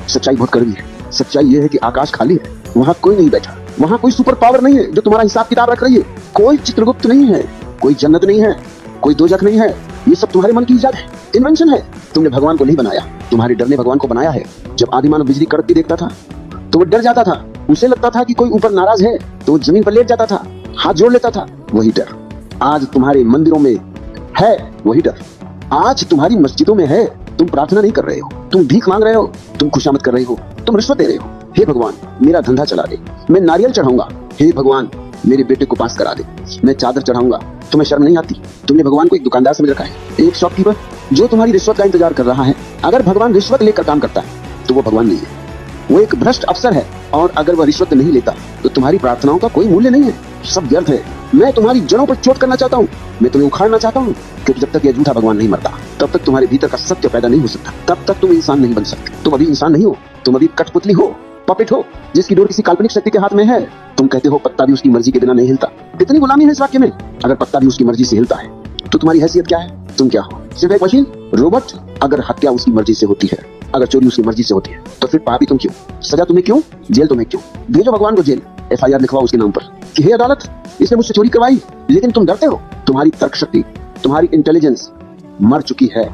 सच्चाई बहुत कड़वी है। सच्चाई ये है कि आकाश खाली है, वहाँ कोई नहीं बैठा। वहाँ कोई सुपर पावर नहीं है जो तुम्हारा हिसाब किताब रख रही है। कोई चित्रगुप्त नहीं है, कोई जन्नत नहीं है, कोई दोजख नहीं है। ये सब तुम्हारे मन की इजाद है, इन्वेंशन है। तुमने भगवान को नहीं बनाया, तुम्हारे डर ने भगवान को बनाया है। जब आदिमानव बिजली कड़कती देखता था तो वो डर जाता था। उसे लगता था कि कोई ऊपर नाराज है तो वो जमीन पर लेट जाता था, हाथ जोड़ लेता था। वही डर आज तुम्हारे मंदिरों में है, वही डर आज तुम्हारी मस्जिदों में है। तुम प्रार्थना नहीं कर रहे हो, तुम भीख मांग रहे हो, तुम खुशामद कर रहे हो, तुम रिश्वत दे रहे हो। हे भगवान मेरा धंधा चला दे, मैं नारियल चढ़ाऊंगा। हे भगवान मेरे बेटे को पास करा दे, मैं चादर चढ़ाऊंगा। तुम्हें शर्म नहीं आती? तुमने भगवान को एक दुकानदार समझ रखा है, एक शॉपकीपर जो तुम्हारी रिश्वत का इंतजार कर रहा है। अगर भगवान रिश्वत लेकर काम करता है तो वो भगवान नहीं है, वो एक भ्रष्ट अफसर है। और अगर वह रिश्वत नहीं लेता तो तुम्हारी प्रार्थनाओं का कोई मूल्य नहीं है, सब व्यर्थ है। मैं तुम्हारी जड़ों पर चोट करना चाहता हूँ, मैं तुम्हें उखाड़ना चाहता हूँ, क्योंकि जब तक यह झूठा भगवान नहीं मरता तब तक तुम्हारे भीतर का सत्य पैदा नहीं हो सकता। तब तक तुम इंसान नहीं बन सकते। तुम अभी इंसान नहीं हो, तुम अभी कठपुतली हो, पपेट हो, जिसकी डोर किसी काल्पनिक शक्ति के हाथ में है। तुम कहते हो पत्ता भी उसकी मर्जी के बिना नहीं हिलता। कितनी गुलामी है इस वाक्य में। अगर पत्ता भी उसकी मर्जी से हिलता है तो तुम्हारी हैसियत क्या है? तुम क्या हो? सिर्फ एक मशीन, रोबोट। अगर हत्या उसकी मर्जी से होती है, अगर चोरी उसकी मर्जी से होती है, तो फिर पापी तुम क्यों? सजा तुम्हें क्यों? जेल तुम्हें क्यों? भेजो भगवान को जेल, FIR लिखवाओ उसके नाम पर कि हे अदालत इसने मुझसे चोरी करवाई। लेकिन तुम डरते हो, तुम्हारी तर्क शक्ति, तुम्हारी इंटेलिजेंस मर चुकी है।